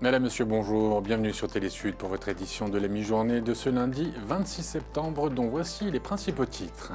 Madame, Monsieur, bonjour. Bienvenue sur Télésud pour votre édition de la mi-journée de ce lundi 26 septembre, dont voici les principaux titres.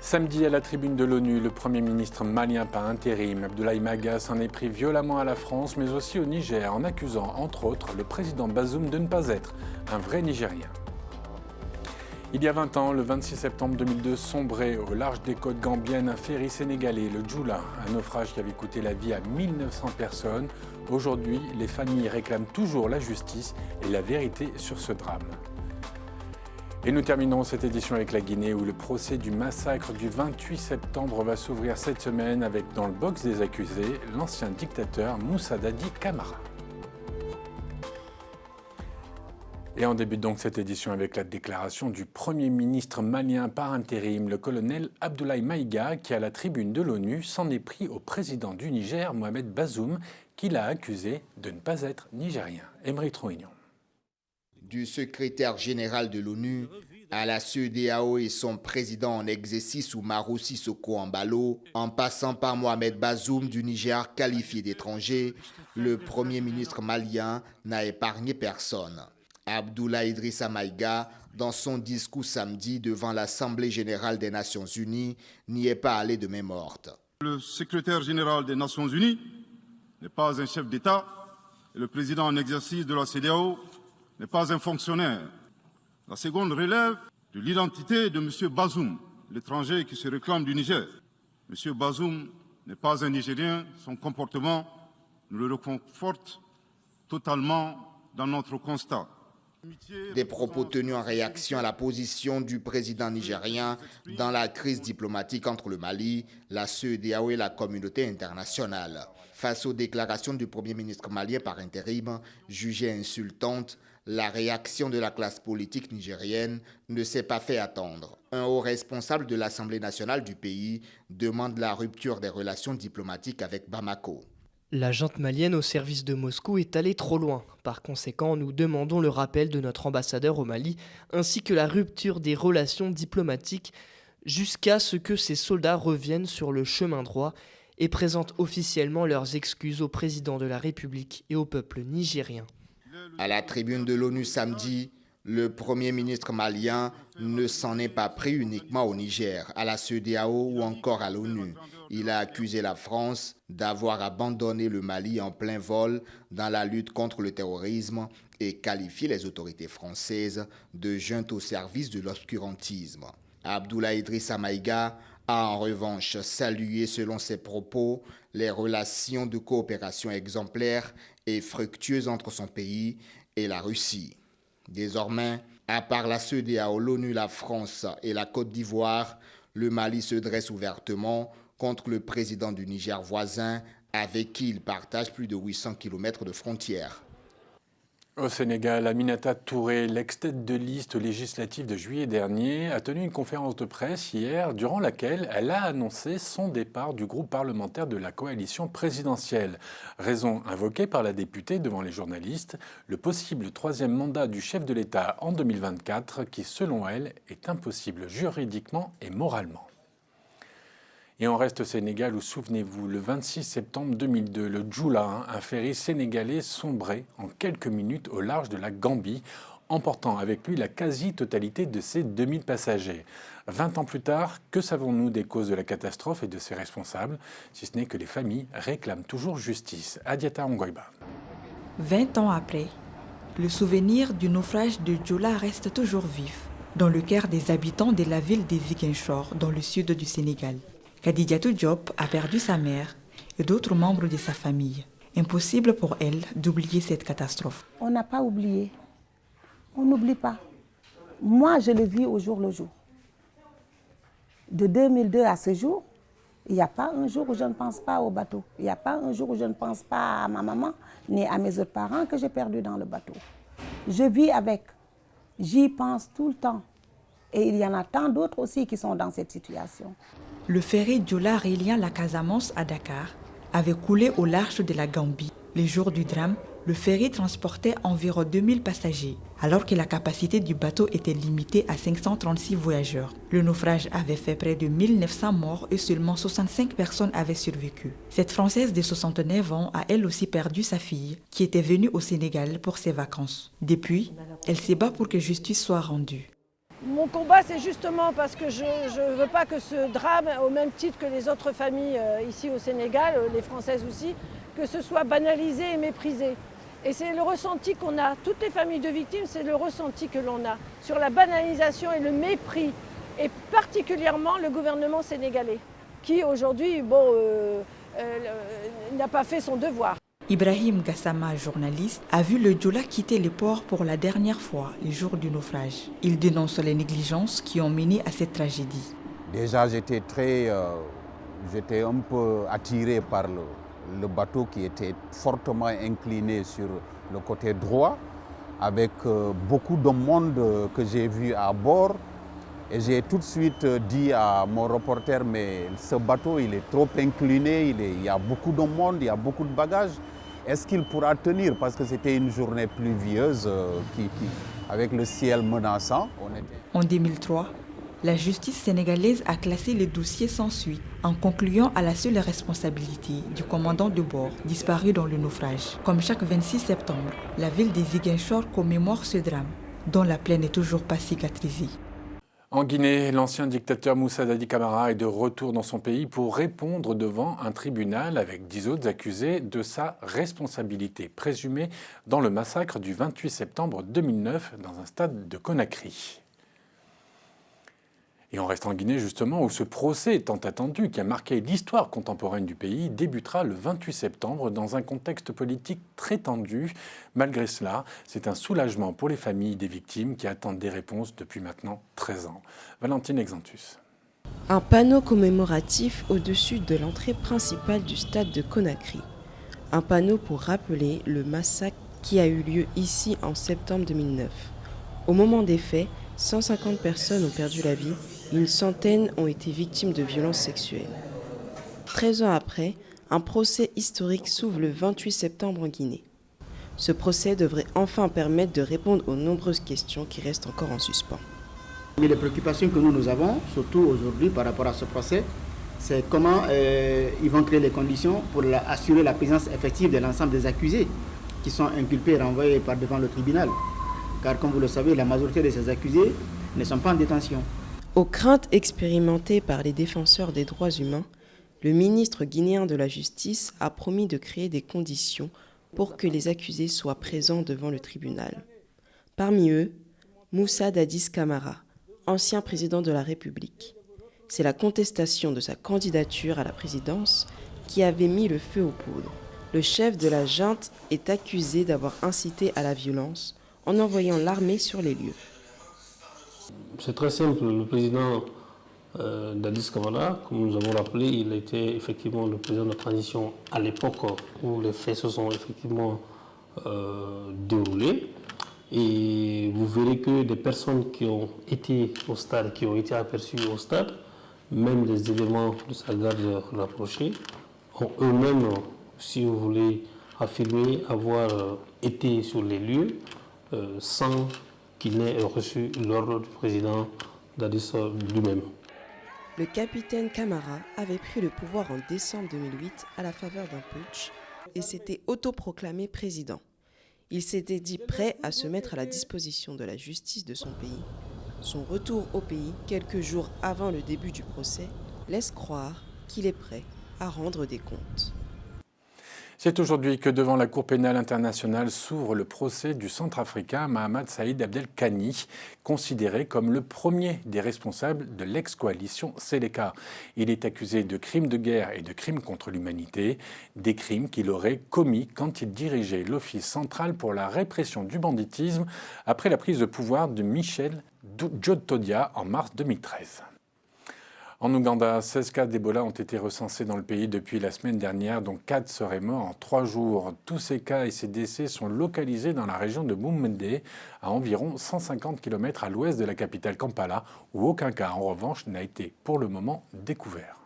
Samedi, à la tribune de l'ONU, le Premier ministre malien par intérim, Abdoulaye Maïga, s'en est pris violemment à la France, mais aussi au Niger, en accusant, entre autres, le président Bazoum de ne pas être un vrai Nigérien. Il y a 20 ans, le 26 septembre 2002, sombrait au large des côtes gambiennes un ferry sénégalais, le Djoula, un naufrage qui avait coûté la vie à 1900 personnes. Aujourd'hui, les familles réclament toujours la justice et la vérité sur ce drame. Et nous terminons cette édition avec la Guinée, où le procès du massacre du 28 septembre va s'ouvrir cette semaine avec, dans le box des accusés, l'ancien dictateur Moussa Dadi Camara. Et on débute donc cette édition avec la déclaration du Premier ministre malien par intérim, le colonel Abdoulaye Maïga, qui à la tribune de l'ONU s'en est pris au président du Niger, Mohamed Bazoum, qui l'a accusé de ne pas être nigérien. Aymeric Troignon. Du secrétaire général de l'ONU à la CEDEAO et son président en exercice Oumarou Sissoko Embalo, en passant par Mohamed Bazoum du Niger qualifié d'étranger, le Premier ministre malien n'a épargné personne. Abdoulaye Idrissa Maïga, dans son discours samedi devant l'Assemblée générale des Nations unies, n'y est pas allé de main morte. Le secrétaire général des Nations unies n'est pas un chef d'État et le président en exercice de la CEDEAO n'est pas un fonctionnaire. La seconde relève de l'identité de M. Bazoum, l'étranger qui se réclame du Niger. M. Bazoum n'est pas un Nigérien, son comportement nous le reconforte totalement dans notre constat. Des propos tenus en réaction à la position du président nigérien dans la crise diplomatique entre le Mali, la CEDEAO et la communauté internationale. Face aux déclarations du Premier ministre malien par intérim, jugées insultantes, la réaction de la classe politique nigérienne ne s'est pas fait attendre. Un haut responsable de l'Assemblée nationale du pays demande la rupture des relations diplomatiques avec Bamako. La junte malienne au service de Moscou est allée trop loin. Par conséquent, nous demandons le rappel de notre ambassadeur au Mali, ainsi que la rupture des relations diplomatiques jusqu'à ce que ces soldats reviennent sur le chemin droit et présentent officiellement leurs excuses au président de la République et au peuple nigérien. À la tribune de l'ONU samedi, le Premier ministre malien ne s'en est pas pris uniquement au Niger, à la CEDEAO ou encore à l'ONU. Il a accusé la France d'avoir abandonné le Mali en plein vol dans la lutte contre le terrorisme et qualifié les autorités françaises de junte au service de l'obscurantisme. Abdoulaye Idrissa Maïga a en revanche salué, selon ses propos, les relations de coopération exemplaires et fructueuses entre son pays et la Russie. Désormais, à part la CEDEAO, l'ONU, la France et la Côte d'Ivoire, le Mali se dresse ouvertement contre le président du Niger voisin, avec qui il partage plus de 800 km de frontières. Au Sénégal, Aminata Touré, l'ex-tête de liste législative de juillet dernier, a tenu une conférence de presse hier, durant laquelle elle a annoncé son départ du groupe parlementaire de la coalition présidentielle. Raison invoquée par la députée devant les journalistes, le possible troisième mandat du chef de l'État en 2024, qui, selon elle, est impossible juridiquement et moralement. Et on reste au Sénégal où, souvenez-vous, le 26 septembre 2002, le Djoula, un ferry sénégalais, sombrait en quelques minutes au large de la Gambie, emportant avec lui la quasi-totalité de ses 2000 passagers. 20 ans plus tard, que savons-nous des causes de la catastrophe et de ses responsables, si ce n'est que les familles réclament toujours justice. Adiata Ongoiba. 20 ans après, le souvenir du naufrage de Djoula reste toujours vif dans le cœur des habitants de la ville de Ziguinchor, dans le sud du Sénégal. Khadijatou Diop a perdu sa mère et d'autres membres de sa famille. Impossible pour elle d'oublier cette catastrophe. On n'a pas oublié. On n'oublie pas. Moi, je le vis au jour le jour. De 2002 à ce jour, il n'y a pas un jour où je ne pense pas au bateau. Il n'y a pas un jour où je ne pense pas à ma maman ni à mes autres parents que j'ai perdus dans le bateau. Je vis avec. J'y pense tout le temps. Et il y en a tant d'autres aussi qui sont dans cette situation. Le ferry Djoula reliant la Casamance à Dakar avait coulé au large de la Gambie le jour du drame Le ferry transportait environ 2000 passagers, alors que la capacité du bateau était limitée à 536 voyageurs. Le naufrage avait fait près de 1900 morts et seulement 65 personnes avaient survécu. Cette Française de 69 ans a elle aussi perdu sa fille, qui était venue au Sénégal pour ses vacances. Depuis, elle se bat pour que justice soit rendue. Mon combat, c'est justement parce que je ne veux pas que ce drame, au même titre que les autres familles ici au Sénégal, les Françaises aussi, que ce soit banalisé et méprisé. Et c'est le ressenti qu'on a, toutes les familles de victimes, c'est le ressenti que l'on a sur la banalisation et le mépris, et particulièrement le gouvernement sénégalais, qui aujourd'hui n'a pas fait son devoir. Ibrahim Gassama, journaliste, a vu le Joola quitter le port pour la dernière fois le jour du naufrage. Il dénonce les négligences qui ont mené à cette tragédie. Déjà, j'étais un peu attiré par le bateau qui était fortement incliné sur le côté droit, avec beaucoup de monde que j'ai vu à bord. Et j'ai tout de suite dit à mon reporter, mais ce bateau, il est trop incliné, il y a beaucoup de monde, il y a beaucoup de bagages. Est-ce qu'il pourra tenir? Parce que c'était une journée pluvieuse avec le ciel menaçant. En 2003, la justice sénégalaise a classé le dossier sans suite en concluant à la seule responsabilité du commandant de bord disparu dans le naufrage. Comme chaque 26 septembre, la ville de Ziguinchor commémore ce drame, dont la plaie n'est toujours pas cicatrisée. En Guinée, l'ancien dictateur Moussa Dadi Camara est de retour dans son pays pour répondre devant un tribunal avec 10 autres accusés de sa responsabilité présumée dans le massacre du 28 septembre 2009 dans un stade de Conakry. Et on reste en Guinée justement où ce procès tant attendu qui a marqué l'histoire contemporaine du pays débutera le 28 septembre dans un contexte politique très tendu. Malgré cela, c'est un soulagement pour les familles des victimes qui attendent des réponses depuis maintenant 13 ans. Valentine Exantus. Un panneau commémoratif au-dessus de l'entrée principale du stade de Conakry. Un panneau pour rappeler le massacre qui a eu lieu ici en septembre 2009. Au moment des faits, 150 personnes ont perdu la vie. Une centaine ont été victimes de violences sexuelles. 13 ans après, un procès historique s'ouvre le 28 septembre en Guinée. Ce procès devrait enfin permettre de répondre aux nombreuses questions qui restent encore en suspens. Mais les préoccupations que nous avons, surtout aujourd'hui par rapport à ce procès, c'est comment ils vont créer les conditions pour assurer la présence effective de l'ensemble des accusés qui sont inculpés et renvoyés par devant le tribunal. Car comme vous le savez, la majorité de ces accusés ne sont pas en détention. Aux craintes expérimentées par les défenseurs des droits humains, le ministre guinéen de la Justice a promis de créer des conditions pour que les accusés soient présents devant le tribunal. Parmi eux, Moussa Dadis Camara, ancien président de la République. C'est la contestation de sa candidature à la présidence qui avait mis le feu aux poudres. Le chef de la junte est accusé d'avoir incité à la violence en envoyant l'armée sur les lieux. C'est très simple, le président Dadis Camara, comme nous avons rappelé, il était effectivement le président de transition à l'époque où les faits se sont effectivement déroulés. Et vous verrez que des personnes qui ont été au stade, qui ont été aperçues au stade, même des éléments de sa garde rapprochée, ont eux-mêmes, si vous voulez, affirmé avoir été sur les lieux sans qu'il n'ait reçu l'ordre du président Dadis lui-même. Le capitaine Camara avait pris le pouvoir en décembre 2008 à la faveur d'un putsch et s'était autoproclamé président. Il s'était dit prêt à se mettre à la disposition de la justice de son pays. Son retour au pays, quelques jours avant le début du procès, laisse croire qu'il est prêt à rendre des comptes. C'est aujourd'hui que devant la Cour pénale internationale s'ouvre le procès du centrafricain Mahamat Saïd Abdelkani, considéré comme le premier des responsables de l'ex-coalition Seleka. Il est accusé de crimes de guerre et de crimes contre l'humanité, des crimes qu'il aurait commis quand il dirigeait l'Office central pour la répression du banditisme après la prise de pouvoir de Michel Djotodia en mars 2013. En Ouganda, 16 cas d'Ebola ont été recensés dans le pays depuis la semaine dernière, dont 4 seraient morts en 3 jours. Tous ces cas et ces décès sont localisés dans la région de Mumende, à environ 150 km à l'ouest de la capitale Kampala, où aucun cas, en revanche, n'a été pour le moment découvert.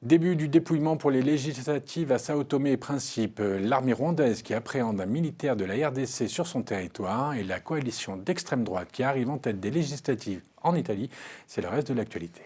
Début du dépouillement pour les législatives à Sao Tomé et Principe. L'armée rwandaise qui appréhende un militaire de la RDC sur son territoire et la coalition d'extrême droite qui arrive en tête des législatives en Italie. C'est le reste de l'actualité.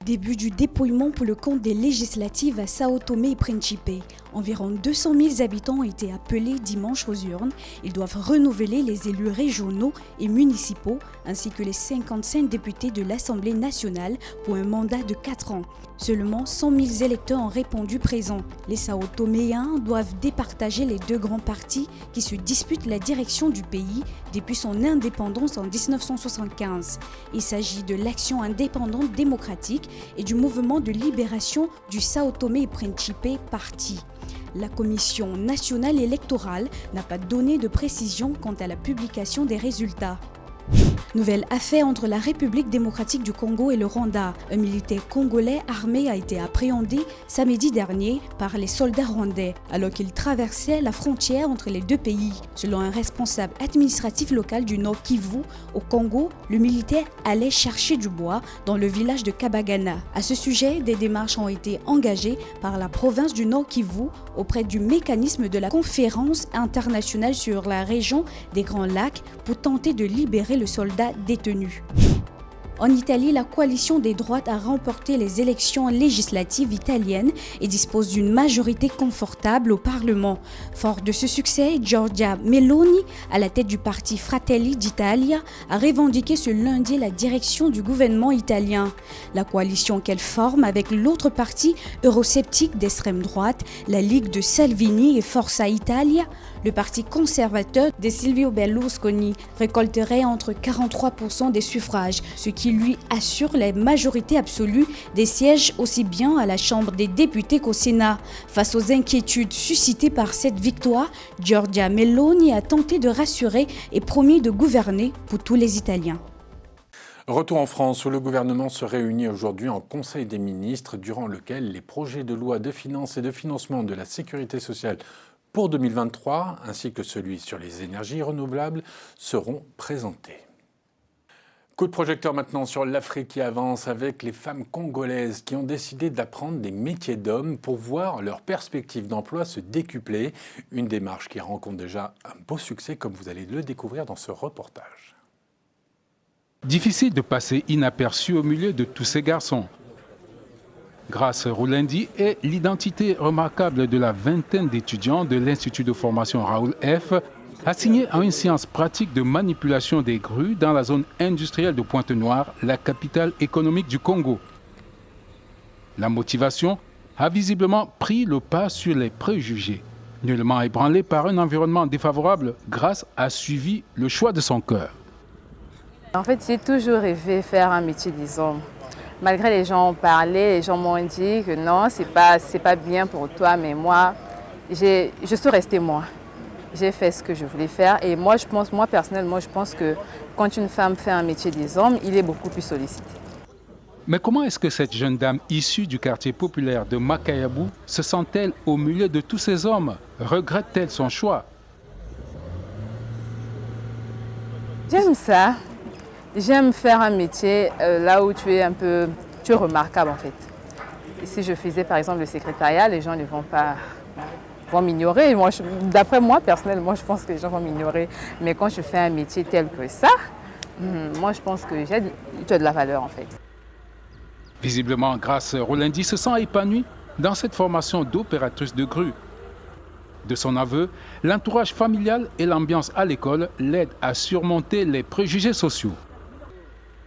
Début du dépouillement pour le compte des législatives à Sao Tomé et Principe. Environ 200 000 habitants ont été appelés dimanche aux urnes. Ils doivent renouveler les élus régionaux et municipaux ainsi que les 55 députés de l'Assemblée nationale pour un mandat de 4 ans. Seulement 100 000 électeurs ont répondu présents. Les Sao Toméens doivent départager les deux grands partis qui se disputent la direction du pays depuis son indépendance en 1975. Il s'agit de l'Action indépendante démocratique et du mouvement de libération du Sao Tomé et Principe parti. La Commission nationale électorale n'a pas donné de précision quant à la publication des résultats. Nouvelle affaire entre la République démocratique du Congo et le Rwanda. Un militaire congolais armé a été appréhendé samedi dernier par les soldats rwandais alors qu'il traversait la frontière entre les deux pays. Selon un responsable administratif local du Nord Kivu, au Congo, le militaire allait chercher du bois dans le village de Kabagana. À ce sujet, des démarches ont été engagées par la province du Nord Kivu auprès du mécanisme de la conférence internationale sur la région des Grands Lacs pour tenter de libérer le soldat détenu. En Italie, la coalition des droites a remporté les élections législatives italiennes et dispose d'une majorité confortable au Parlement. Fort de ce succès, Giorgia Meloni, à la tête du parti Fratelli d'Italia, a revendiqué ce lundi la direction du gouvernement italien. La coalition qu'elle forme avec l'autre parti eurosceptique d'extrême droite, la Ligue de Salvini et Forza Italia, le parti conservateur de Silvio Berlusconi, récolterait entre 43% des suffrages, ce qui lui assure la majorité absolue des sièges aussi bien à la Chambre des députés qu'au Sénat. Face aux inquiétudes suscitées par cette victoire, Giorgia Meloni a tenté de rassurer et promis de gouverner pour tous les Italiens. Retour en France où le gouvernement se réunit aujourd'hui en Conseil des ministres durant lequel les projets de loi de finances et de financement de la sécurité sociale pour 2023 ainsi que celui sur les énergies renouvelables seront présentés. Coup de projecteur maintenant sur l'Afrique qui avance avec les femmes congolaises qui ont décidé d'apprendre des métiers d'hommes pour voir leurs perspectives d'emploi se décupler. Une démarche qui rencontre déjà un beau succès comme vous allez le découvrir dans ce reportage. Difficile de passer inaperçu au milieu de tous ces garçons. Grace Roulendi est l'identité remarquable de la vingtaine d'étudiants de l'Institut de formation Raoul F, assigné à une science pratique de manipulation des grues dans la zone industrielle de Pointe-Noire, la capitale économique du Congo. La motivation a visiblement pris le pas sur les préjugés. Nullement ébranlée par un environnement défavorable, Grace a suivi le choix de son cœur. En fait, j'ai toujours rêvé de faire un métier des hommes. Malgré les gens ont parlé, les gens m'ont dit que non, c'est pas bien pour toi, mais moi, je suis restée moi. J'ai fait ce que je voulais faire et moi personnellement, je pense que quand une femme fait un métier des hommes, il est beaucoup plus sollicité. Mais comment est-ce que cette jeune dame issue du quartier populaire de Makayabou se sent-elle au milieu de tous ces hommes? Regrette-t-elle son choix? J'aime ça. J'aime faire un métier là où tu es remarquable en fait. Et si je faisais par exemple le secrétariat, les gens ne vont m'ignorer. D'après moi, personnellement, je pense que les gens vont m'ignorer. Mais quand je fais un métier tel que ça, moi je pense que tu as de la valeur en fait. Visiblement, Grace Roulendi se sent épanouie dans cette formation d'opératrice de grue. De son aveu, l'entourage familial et l'ambiance à l'école l'aident à surmonter les préjugés sociaux.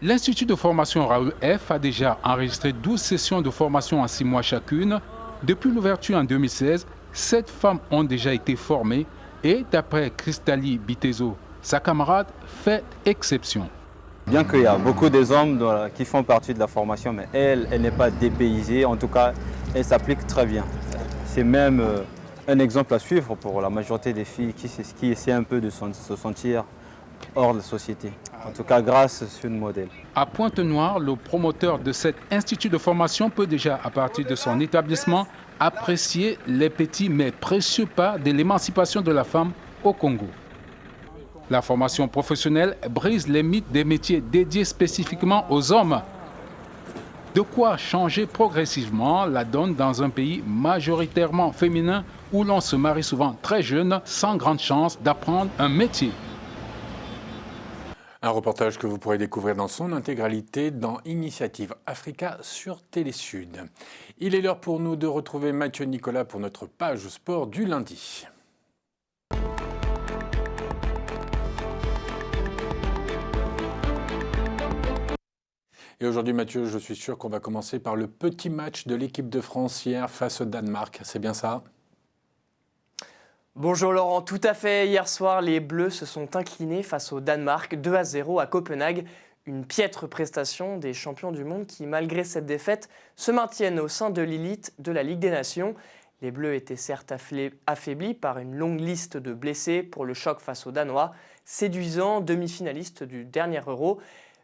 L'Institut de formation Raoul F a déjà enregistré 12 sessions de formation en 6 mois chacune. Depuis l'ouverture en 2016, 7 femmes ont déjà été formées et d'après Cristali Bitezo, sa camarade fait exception. Bien qu'il y a beaucoup des hommes qui font partie de la formation, mais elle n'est pas dépaysée, en tout cas elle s'applique très bien. C'est même un exemple à suivre pour la majorité des filles qui essaient un peu de se sentir hors de la société. En tout cas, Grace, c'est une modèle. À Pointe-Noire, le promoteur de cet institut de formation peut déjà, à partir de son établissement, apprécier les petits mais précieux pas de l'émancipation de la femme au Congo. La formation professionnelle brise les mythes des métiers dédiés spécifiquement aux hommes. De quoi changer progressivement la donne dans un pays majoritairement féminin où l'on se marie souvent très jeune sans grande chance d'apprendre un métier. Un reportage que vous pourrez découvrir dans son intégralité dans Initiative Africa sur Télésud. Il est l'heure pour nous de retrouver Mathieu Nicolas pour notre page sport du lundi. Et aujourd'hui, Mathieu, je suis sûr qu'on va commencer par le petit match de l'équipe de France hier face au Danemark. C'est bien ça ? Bonjour Laurent, tout à fait. Hier soir, les Bleus se sont inclinés face au Danemark 2-0 à Copenhague. Une piètre prestation des champions du monde qui, malgré cette défaite, se maintiennent au sein de l'élite de la Ligue des Nations. Les Bleus étaient certes affaiblis par une longue liste de blessés pour le choc face aux Danois, séduisants demi-finalistes du dernier Euro.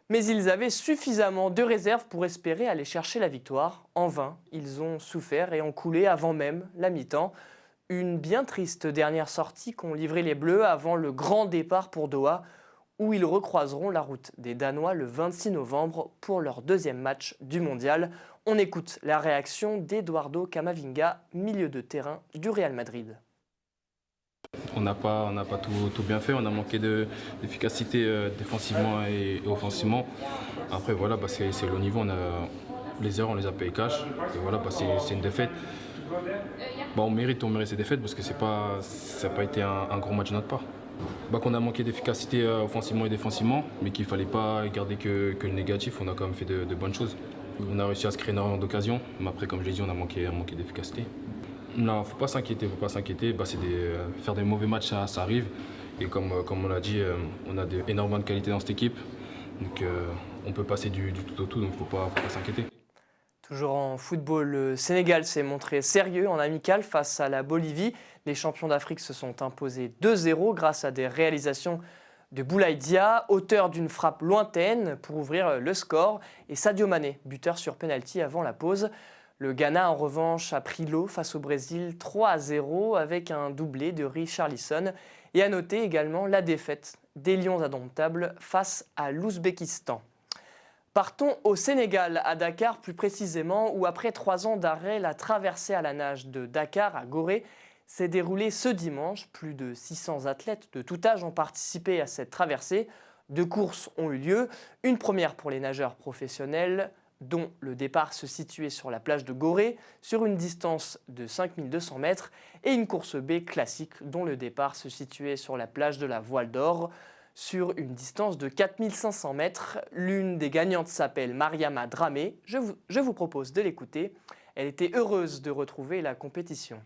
Mais ils avaient suffisamment de réserves pour espérer aller chercher la victoire. En vain, ils ont souffert et ont coulé avant même la mi-temps. Une bien triste dernière sortie qu'ont livré les Bleus avant le grand départ pour Doha, où ils recroiseront la route des Danois le 26 novembre pour leur deuxième match du mondial. On écoute la réaction d'Eduardo Camavinga, milieu de terrain du Real Madrid. On n'a pas tout bien fait, on a manqué d'efficacité défensivement et offensivement. Après voilà, c'est le haut niveau, les erreurs on les a payées cash. Et voilà, c'est une défaite. On mérite ces défaites parce que ça n'a pas été un gros match de notre part. Qu'on a manqué d'efficacité offensivement et défensivement, mais qu'il ne fallait pas garder que le négatif, on a quand même fait de bonnes choses. On a réussi à se créer énormément d'occasions, mais après, comme je l'ai dit, on a manqué d'efficacité. Non, faut pas s'inquiéter. Faire des mauvais matchs, ça arrive. Et comme on l'a dit, on a énormément de qualité dans cette équipe. Donc on peut passer du tout au tout, donc faut pas s'inquiéter. Toujours en football, le Sénégal s'est montré sérieux en amical face à la Bolivie. Les champions d'Afrique se sont imposés 2-0 grâce à des réalisations de Boulaye Dia, auteur d'une frappe lointaine pour ouvrir le score, et Sadio Mané, buteur sur pénalty avant la pause. Le Ghana, en revanche, a pris l'eau face au Brésil 3-0 avec un doublé de Richarlison. Et à noter également la défaite des Lions indomptables face à l'Ouzbékistan. Partons au Sénégal, à Dakar plus précisément, où après 3 ans d'arrêt, la traversée à la nage de Dakar à Gorée s'est déroulée ce dimanche. Plus de 600 athlètes de tout âge ont participé à cette traversée. 2 courses ont eu lieu, une première pour les nageurs professionnels, dont le départ se situait sur la plage de Gorée, sur une distance de 5200 mètres, et une course B classique, dont le départ se situait sur la plage de la Voile d'Or, sur une distance de 4500 mètres. L'une des gagnantes s'appelle Mariama Dramé. Je vous propose de l'écouter. Elle était heureuse de retrouver la compétition.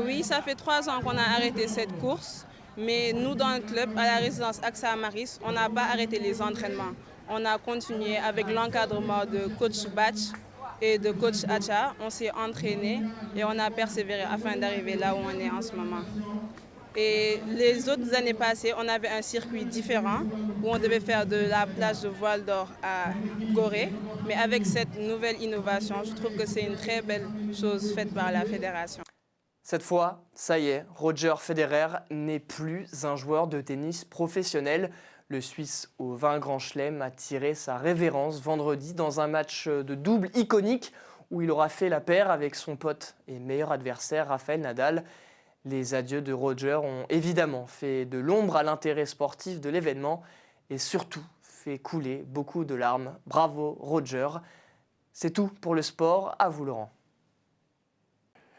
Oui, ça fait 3 ans qu'on a arrêté cette course, mais nous dans le club, à la résidence AXA Maris, on n'a pas arrêté les entraînements. On a continué avec l'encadrement de coach Batch et de coach Acha. On s'est entraîné et on a persévéré afin d'arriver là où on est en ce moment. Et les autres années passées, on avait un circuit différent où on devait faire de la plage de Voile d'Or à Gorée. Mais avec cette nouvelle innovation, je trouve que c'est une très belle chose faite par la fédération. Cette fois, ça y est, Roger Federer n'est plus un joueur de tennis professionnel. Le Suisse aux 20 Grands Chelems a tiré sa révérence vendredi dans un match de double iconique où il aura fait la paire avec son pote et meilleur adversaire Rafael Nadal. Les adieux de Roger ont évidemment fait de l'ombre à l'intérêt sportif de l'événement et surtout fait couler beaucoup de larmes. Bravo Roger. C'est tout pour le sport. À vous Laurent.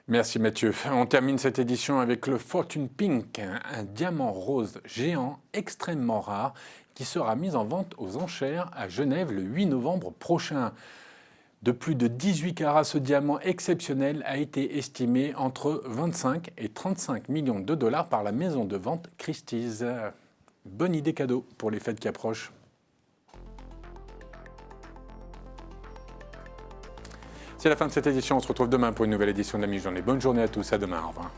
Merci Mathieu. On termine cette édition avec le Fortune Pink, un diamant rose géant extrêmement rare qui sera mis en vente aux enchères à Genève le 8 novembre prochain. De plus de 18 carats, ce diamant exceptionnel a été estimé entre 25 et 35 millions de dollars par la maison de vente Christie's. Bonne idée cadeau pour les fêtes qui approchent. C'est la fin de cette édition. On se retrouve demain pour une nouvelle édition de la mi-journée. Bonne journée à tous. À demain. Au revoir.